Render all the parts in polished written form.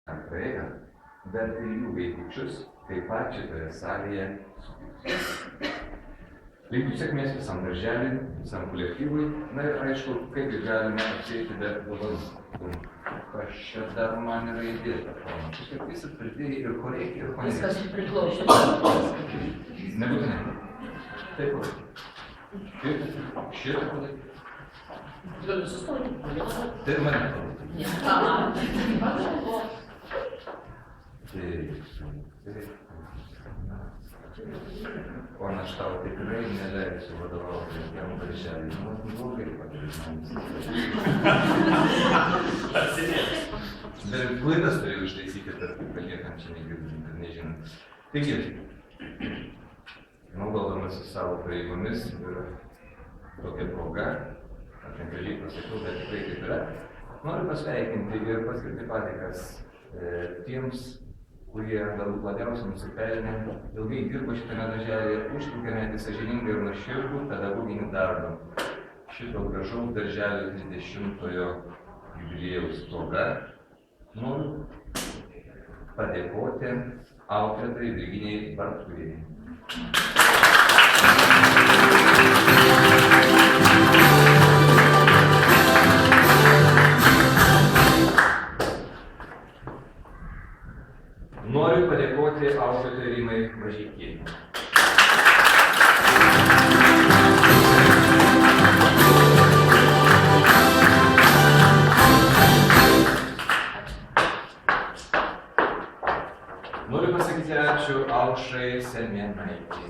praėjo, bet ir jų vaikučius taip pat šitoje salėje sutiks. Linkiu sėkmės visam darželiui, visam kolektyvui. Na ir aišku, kaip galime apsėti be dovanų. Kas čia dar man yra įdėta. Kažkaip visat pridėjai ir ko reikia, ir ko nereikia. Viskas priklauso. Nebūtinai. Taip pat. Šitą padaryti. Galiu sustoti. Tai ir mane padaryti. O aš tau tikrai neleisiu vadovauti jokiam darželiui. Blogai padaryti. Bet klaidas turėjau ištaisyti, kad paliekam čia negirdint ir nežinant. Taigi, naudodamas savo pareigomis ir tokia proga, aš negražiai pasakiau, bet tikrai taip yra, noriu pasveikinti ir paskirti padėkas tiems, kurie galbūt labiausiai nusipelnė, ilgai dirbo šitame darželyje, užtikrinantį sąžiningą ir nuoširdų pedagoginį darbą. Šito gražaus darželio 30-ojo jubiliejaus proga noriu padėkoti auklėtojai Virginijai Bartkuvienei. Noriu padėkoti auklėtojai Rimai Mažeikienei. Noriu pasakyti ačiū Aušrai Semėnaitei.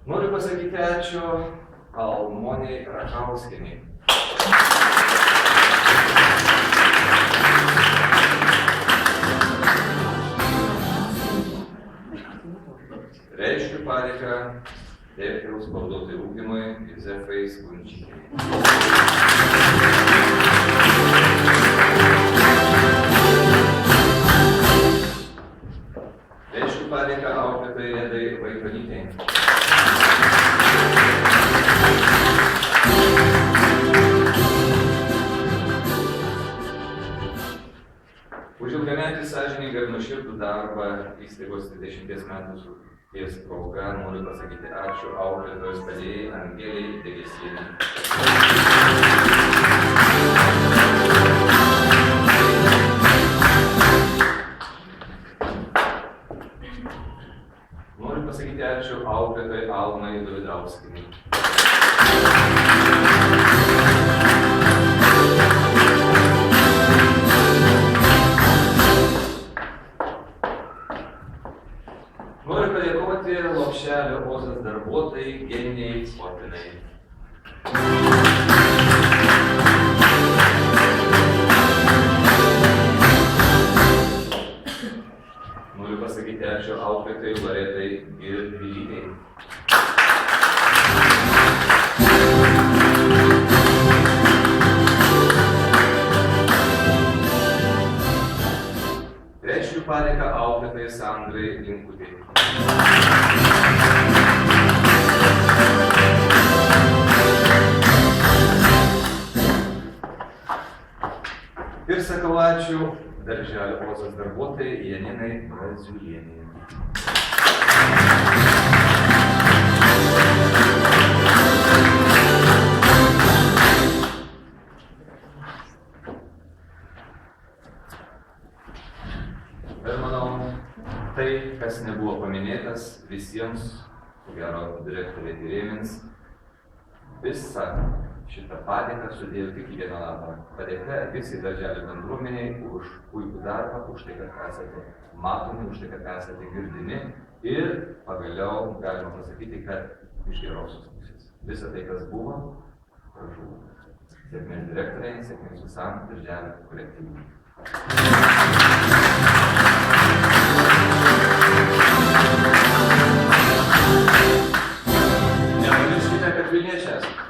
Noriu pasakyti ačiū Almonei Rakauskienei. Reiškiu padėką direktoriaus pavaduotojui ugdymui Juzefai Skunčienei. Reiškiu padėką auklėtojai Redai Vaikonytei. Už ilgametį sąžiningą ir nuoširdų darbą įstaigos 30 metų sukties proga noriu pasakyti ačiū auklėtojos padėjėjai Angelei Degesienei. Noriu pasakyti ačiū auklėtojai Almai Davidauskienei. Noriu padėkoti Lopšelio Ozas darbuotojai Genijai Spotinai. Noriu pasakyti ačiū auklėtojai Loretai ir Vilytei. Reiškiu padėką auklėtojai Sandrai Linkutei. Ir sakau ačiū darželio Ozas darbuotojai Janinai Braziulienei. Ir manau, tai, kas nebuvo paminėtas, visiems, ko gero, direktoriai įrėmins, visą šitą padėką sudėjau tik į vieną lapą. Padėka visai darželio bendruomeniai už puikų darbą, už tai, kad esate matomi, už tai, kad esate girdimi ir pagaliau galima pasakyti, kad iš gerosios pusės. Visa tai, kas buvo, prašau. Sėkmės direktoriai, sėkmės visam darželio kolektyvui. Nepamirškite, kad Vilniečiai esate.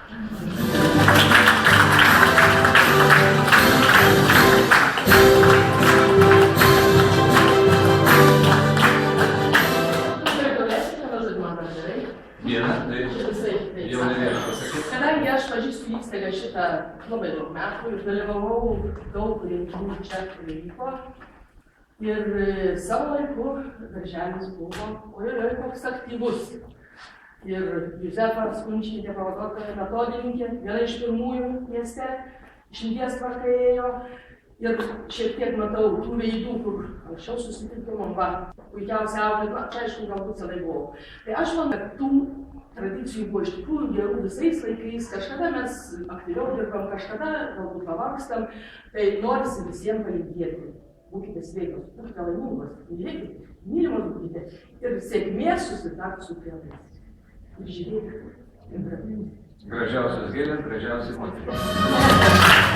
Visai, taip jau sakant. nereikia pasakyti. Kadangi aš pažįstu įstaigą šitą labai daug metų ir dalyvavau daug renginių čia, kurie vyko. Ir savo laiku darželis buvo, oi, koks aktyvus. Ir Juzefa Skunčytė, pavaduotoja metodininkė, viena iš pirmųjų mieste, išminties tvarka ėjo. Ir šiek tiek matau tų veidų, kur anksčiau susitikimom, va, puikiausiai auklė, čia aišku, galbūt senai buvau. Tai aš manau, kad tų tradicijų buvo iš tikrųjų gerų visais laikais, kažkada mes aktyviau dirbam, kažkada galbūt pavargstam, tai norisi visiems palinkėti. Būkite sveikos, būkite laimingos, mylėkite, mylimos būkite ir sėkmės susitarti su tėvais. Ir žiūrėkite, ir gražiausiai. Gražiausios gėlės, gražiausiai moteris.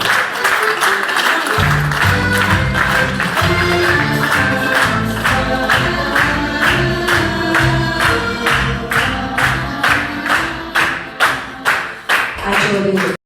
Ačiū labai.